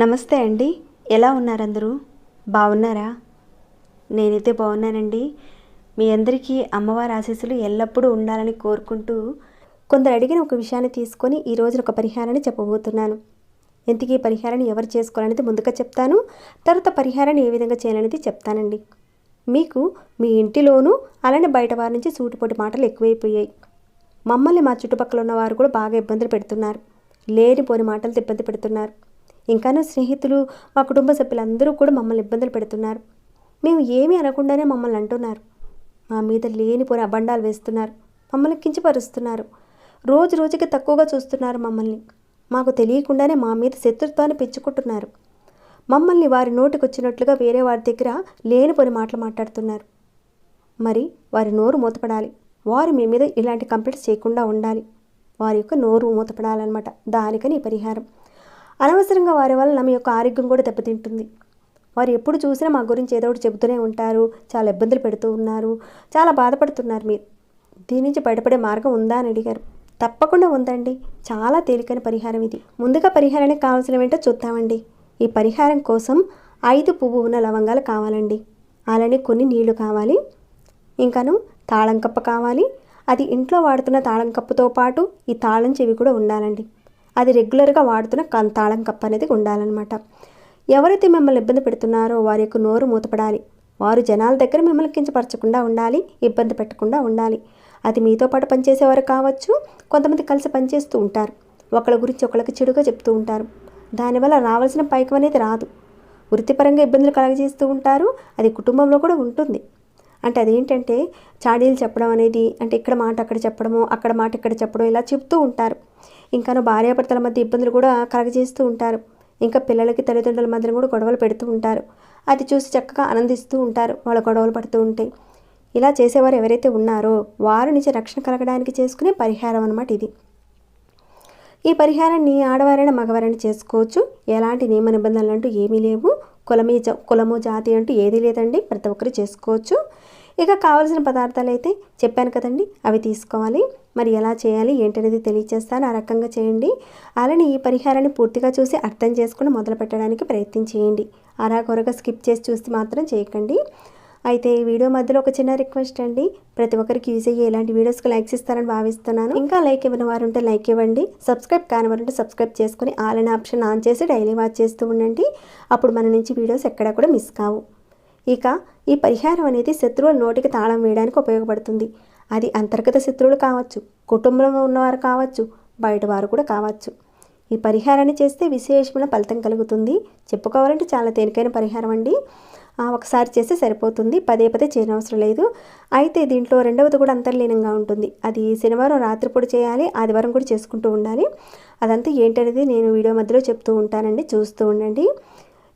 నమస్తే అండి. ఎలా ఉన్నారు అందరూ? బాగున్నారా? నేనైతే బాగున్నానండి. మీ అందరికీ అమ్మవారి ఆశీస్సులు ఎల్లప్పుడూ ఉండాలని కోరుకుంటూ కొందరు అడిగిన ఒక విషయాన్ని తీసుకొని ఈరోజు ఒక పరిహారాన్ని చెప్పబోతున్నాను. ఇంతకీ ఈ పరిహారాన్ని ఎవరు చేసుకోవాలనేది ముందుగా చెప్తాను. తర్వాత పరిహారాన్ని ఏ విధంగా చేయాలనేది చెప్తానండి. మీకు మీ ఇంటిలోనూ అలానే బయట వారి నుంచి సూటిపోటి మాటలు ఎక్కువైపోయాయి. మమ్మల్ని మా చుట్టుపక్కల ఉన్న వారు కూడా బాగా ఇబ్బందులు పెడుతున్నారు. లేనిపోని మాటలతో ఇబ్బంది పెడుతున్నారు. ఇంకాను స్నేహితులు, మా కుటుంబ సభ్యులందరూ కూడా మమ్మల్ని ఇబ్బందులు పెడుతున్నారు. మేము ఏమీ అనకుండానే మమ్మల్ని అంటున్నారు. మా మీద లేనిపోని అబండాలు వేస్తున్నారు. మమ్మల్ని కించపరుస్తున్నారు. రోజు రోజుకి తక్కువగా చూస్తున్నారు మమ్మల్ని. మాకు తెలియకుండానే మా మీద శత్రుత్వాన్ని పెంచుకుంటున్నారు. మమ్మల్ని వారి నోటికి వచ్చినట్లుగా వేరే వారి దగ్గర లేనిపోని మాటలు మాట్లాడుతున్నారు. మరి వారి నోరు మూతపడాలి. వారు మీ మీద ఇలాంటి కంప్లైంట్స్ చేయకుండా ఉండాలి. వారి యొక్క నోరు మూతపడాలన్నమాట. దానికని ఈ పరిహారం. అనవసరంగా వారి వల్ల మీ యొక్క ఆరోగ్యం కూడా దెబ్బతింటుంది. వారు ఎప్పుడు చూసినా మా గురించి ఏదో ఒకటి చెబుతూనే ఉంటారు. చాలా ఇబ్బందులు పెడుతూ ఉన్నారు. చాలా బాధపడుతున్నారు మీరు. దీని నుంచి బయటపడే మార్గం ఉందా అని అడిగారు. తప్పకుండా ఉందండి. చాలా తేలికైన పరిహారం ఇది. ముందుగా పరిహారానికి కావాల్సినవేంటో చూద్దామండి. ఈ పరిహారం కోసం 5 పువ్వు ఉన్న లవంగాలు కావాలండి. అలానే కొన్ని నీళ్లు కావాలి. ఇంకాను తాళం కప్ప కావాలి. అది ఇంట్లో వాడుతున్న తాళం కప్పుతో పాటు ఈ తాళం చెవి కూడా ఉండాలండి. అది రెగ్యులర్గా వాడుతున్న తాళం కప్ప అనేది ఉండాలన్నమాట. ఎవరైతే మిమ్మల్ని ఇబ్బంది పెడుతున్నారో వారి యొక్క నోరు మూతపడాలి. వారు జనాల దగ్గర మిమ్మల్ని కించపరచకుండా ఉండాలి. ఇబ్బంది పెట్టకుండా ఉండాలి. అది మీతో పాటు పనిచేసేవారు కావచ్చు. కొంతమంది కలిసి పనిచేస్తూ ఉంటారు. ఒకళ్ళ గురించి ఒకళ్ళకి చెడుగా చెప్తూ ఉంటారు. దానివల్ల రావాల్సిన పైకం అనేది రాదు. వృత్తిపరంగా ఇబ్బందులు కలగజేస్తూ ఉంటారు. అది కుటుంబంలో కూడా ఉంటుంది. అంటే అదేంటంటే చాడీలు చెప్పడం అనేది, అంటే ఇక్కడ మాట అక్కడ చెప్పడము, అక్కడ మాట ఇక్కడ చెప్పడం, ఇలా చెప్తూ ఉంటారు. ఇంకాను భార్యాభర్తల మధ్య ఇబ్బందులు కూడా కలగజేస్తూ ఉంటారు. ఇంకా పిల్లలకి తల్లిదండ్రుల మధ్య కూడా గొడవలు పెడుతూ ఉంటారు. అది చూసి చక్కగా ఆనందిస్తూ ఉంటారు వాళ్ళ గొడవలు పడుతూ ఉంటాయి. ఇలా చేసేవారు ఎవరైతే ఉన్నారో వారి నుంచి రక్షణ కలగడానికి చేసుకునే పరిహారం అన్నమాట ఇది. ఈ పరిహారాన్ని ఆడవారైనా మగవారైనా చేసుకోవచ్చు. ఎలాంటి నియమ నిబంధనలు అంటూ ఏమీ లేవు. కులము జాతి అంటూ ఏదీ లేదండి. ప్రతి ఒక్కరు చేసుకోవచ్చు. ఇక కావాల్సిన పదార్థాలు అయితే చెప్పాను కదండి, అవి తీసుకోవాలి. మరి ఎలా చేయాలి ఏంటనేది తెలియచేస్తాను. ఆ రకంగా చేయండి. అలానే ఈ పరిహారాన్ని పూర్తిగా చూసి అర్థం చేసుకుని మొదలు పెట్టడానికి ప్రయత్నం చేయండి. అరాకొరగా స్కిప్ చేసి చూసి మాత్రం చేయకండి. అయితే ఈ వీడియో మధ్యలో ఒక చిన్న రిక్వెస్ట్ అండి. ప్రతి ఒక్కరికి యూజ్ అయ్యే ఇలాంటి వీడియోస్కి లైక్స్ ఇస్తారని భావిస్తున్నాను. ఇంకా లైక్ ఇవ్వని వారు ఉంటే లైక్ ఇవ్వండి. సబ్స్క్రైబ్ కాని వారు ఉంటే సబ్స్క్రైబ్ చేసుకుని ఆల్ అనే ఆప్షన్ ఆన్ చేసి డైలీ వాచ్ చేస్తూ ఉండండి. అప్పుడు మన నుంచి వీడియోస్ ఎక్కడా కూడా మిస్ కావు. ఇక ఈ పరిహారం అనేది శత్రువుల నోటికి తాళం వేయడానికి ఉపయోగపడుతుంది. అది అంతర్గత శత్రువులు కావచ్చు, కుటుంబంలో ఉన్నవారు కావచ్చు, బయట వారు కూడా కావచ్చు. ఈ పరిహారాన్ని చేస్తే విశేషమైన ఫలితం కలుగుతుంది. చెప్పుకోవాలంటే చాలా తేలికైన పరిహారం అండి. ఒకసారి చేస్తే సరిపోతుంది. పదే పదే చేయనవసరం లేదు. అయితే దీంట్లో రెండవది కూడా అంతర్లీనంగా ఉంటుంది. అది శనివారం రాత్రిపూట చేయాలి. ఆదివారం కూడా చేసుకుంటూ ఉండాలి. అదంతా ఏంటనేది నేను వీడియో మధ్యలో చెప్తూ ఉంటానండి. చూస్తూ ఉండండి.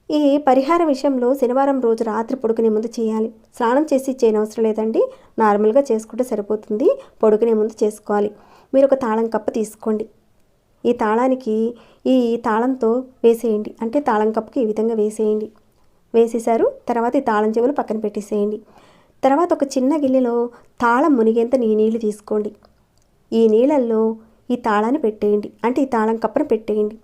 ఈ పరిహార విషయంలో శనివారం రోజు రాత్రి పడుకునే ముందు చేయాలి. స్నానం చేసి చేయనవసరం లేదండి. నార్మల్గా చేసుకుంటే సరిపోతుంది. పడుకునే ముందు చేసుకోవాలి. మీరు ఒక తాళం కప్ప తీసుకోండి. ఈ తాళానికి ఈ తాళంతో వేసేయండి. అంటే తాళం కప్పుకి ఈ విధంగా వేసేయండి. వేసేసారు. తర్వాత ఈ తాళం చెవులు పక్కన పెట్టేసేయండి. తర్వాత ఒక చిన్న గిన్నెలో తాళం మునిగేంత నీళ్ళు తీసుకోండి. ఈ నీళ్ళల్లో ఈ తాళాన్ని పెట్టేయండి. అంటే ఈ తాళం కప్పను పెట్టేయండి.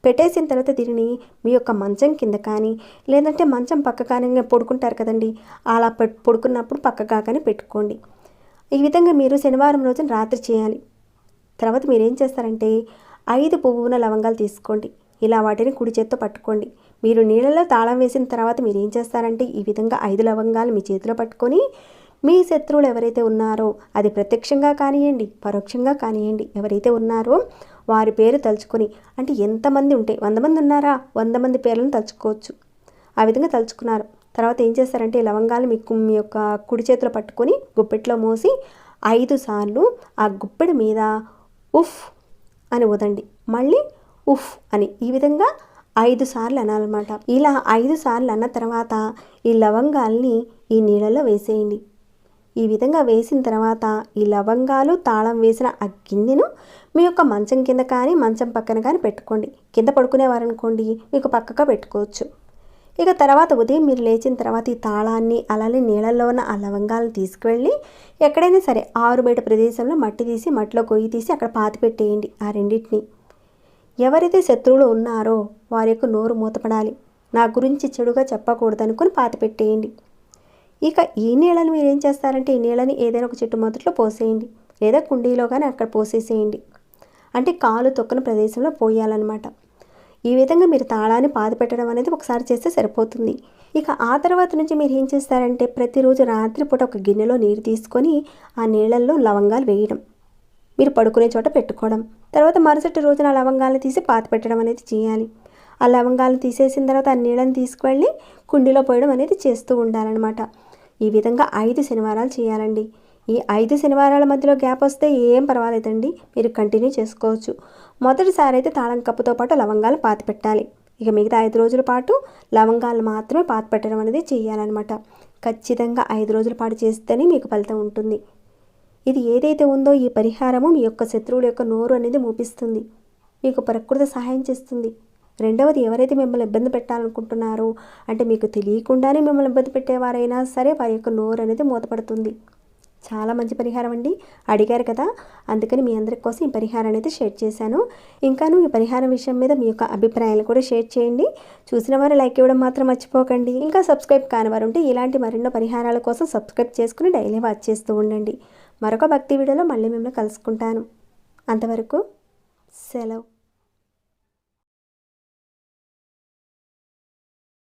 పెట్టేసిన తర్వాత దీనిని మీ యొక్క మంచం కింద కానీ, లేదంటే మంచం పక్క కానీ పడుకుంటారు కదండి, అలా పడుకున్నప్పుడు పక్కగా కానీ పెట్టుకోండి. ఈ విధంగా మీరు శనివారం రోజున రాత్రి చేయాలి. తర్వాత మీరు ఏం చేస్తారంటే 5 పువ్వున లవంగాలు తీసుకోండి. ఇలా వాటిని కుడి చేత్తో పట్టుకోండి. మీరు నీళ్ళలో తాళం వేసిన తర్వాత మీరు ఏం చేస్తారంటే ఈ విధంగా 5 లవంగాలు మీ చేతిలో పట్టుకొని మీ శత్రువులు ఎవరైతే ఉన్నారో, అది ప్రత్యక్షంగా కానివ్వండి, పరోక్షంగా కానివ్వండి, ఎవరైతే ఉన్నారో వారి పేరు తలుచుకొని, అంటే ఎంతమంది ఉంటే 100 మంది ఉన్నారా, 100 మంది పేర్లను తలుచుకోవచ్చు. ఆ విధంగా తలుచుకున్నారు. తర్వాత ఏం చేస్తారంటే లవంగాలు మీ యొక్క కుడి చేతిలో పట్టుకొని గుప్పెట్లో మోసి 5 సార్లు ఆ గుప్పెడి మీద ఉఫ్ అని ఊదండి. మళ్ళీ ఉఫ్ అని ఈ విధంగా 5 సార్లు అనాలన్నమాట. ఇలా 5 సార్లు అన్న తర్వాత ఈ లవంగాల్ని ఈ నీళ్ళలో వేసేయండి. ఈ విధంగా వేసిన తర్వాత ఈ లవంగాలు తాళం వేసిన ఆ గిన్నెను మీ యొక్క మంచం కింద కానీ మంచం పక్కన కానీ పెట్టుకోండి. కింద పడుకునేవారనుకోండి మీకు పక్కగా పెట్టుకోవచ్చు. ఇక తర్వాత ఉదయం మీరు లేచిన తర్వాత ఈ తాళాన్ని అలానే నీళ్ళల్లో ఉన్న ఆ లవంగాలను తీసుకువెళ్ళి ఎక్కడైనా సరే ఆరు బయట ప్రదేశంలో మట్టి తీసి మట్టిలో గొయ్యి తీసి అక్కడ పాతి పెట్టేయండి ఆ రెండింటిని. ఎవరైతే శత్రువులు ఉన్నారో వారి యొక్క నోరు మూతపడాలి, నా గురించి చెడుగా చెప్పకూడదనుకుని పాతి పెట్టేయండి. ఇక ఈ నీళ్ళని మీరు ఏం చేస్తారంటే ఈ నీళ్ళని ఏదైనా ఒక చెట్టు మొదట్లో పోసేయండి, లేదా కుండీలో కానీ అక్కడ పోసేసేయండి. అంటే కాలు తొక్కన ప్రదేశంలో పోయాలన్నమాట. ఈ విధంగా మీరు తాళాన్ని పాతి పెట్టడం అనేది ఒకసారి చేస్తే సరిపోతుంది. ఇక ఆ తర్వాత నుంచి మీరు ఏం చేస్తారంటే ప్రతిరోజు రాత్రిపూట ఒక గిన్నెలో నీరు తీసుకొని ఆ నీళ్ళల్లో లవంగాలు వేయడం, మీరు పడుకునే చోట పెట్టుకోవడం. తర్వాత మరుసటి రోజున ఆ లవంగాలను తీసి పాతి పెట్టడం అనేది చేయాలి. ఆ లవంగాలను తీసేసిన తర్వాత ఆ నీళ్ళని తీసుకువెళ్ళి కుండీలో పోయడం అనేది చేస్తూ ఉండాలన్నమాట. ఈ విధంగా 5 శనివారాలు చేయాలండి. ఈ 5 శనివారాల మధ్యలో గ్యాప్ వస్తే ఏం పర్వాలేదండి, మీరు కంటిన్యూ చేసుకోవచ్చు. మొదటిసారి అయితే తాళం కప్పుతో పాటు లవంగాలు పాతి పెట్టాలి. ఇక మిగతా 5 రోజుల పాటు లవంగాలు మాత్రమే పాతి పెట్టడం అనేది చేయాలన్నమాట. ఖచ్చితంగా 5 రోజుల పాటు చేస్తేనే మీకు ఫలితం ఉంటుంది. ఇది ఏదైతే ఉందో ఈ పరిహారము మీ యొక్క శత్రువుల యొక్క నోరు అనేది మూపిస్తుంది, మీకు ప్రకృతి సహాయం చేస్తుంది. రెండవది, ఎవరైతే మిమ్మల్ని ఇబ్బంది పెట్టాలనుకుంటున్నారో అంటే మీకు తెలియకుండానే మిమ్మల్ని ఇబ్బంది పెట్టేవారైనా సరే వారి యొక్క నోరు అనేది మూతపడుతుంది. చాలా మంచి పరిహారం అండి, అడిగారు కదా, అందుకని మీ అందరి కోసం ఈ పరిహారం అనేది షేర్ చేశాను. ఇంకాను ఈ పరిహారం విషయం మీద మీ యొక్క అభిప్రాయాలు కూడా షేర్ చేయండి. చూసిన వారు లైక్ ఇవ్వడం మాత్రం మర్చిపోకండి. ఇంకా సబ్స్క్రైబ్ కాని వారు ఉంటే ఇలాంటి మరెన్నో పరిహారాల కోసం సబ్స్క్రైబ్ చేసుకుని డైలీ వాచ్ చేస్తూ ఉండండి. మరొక భక్తి వీడియోలో మళ్ళీ మిమ్మల్ని కలుసుకుంటాను. అంతవరకు సెలవు.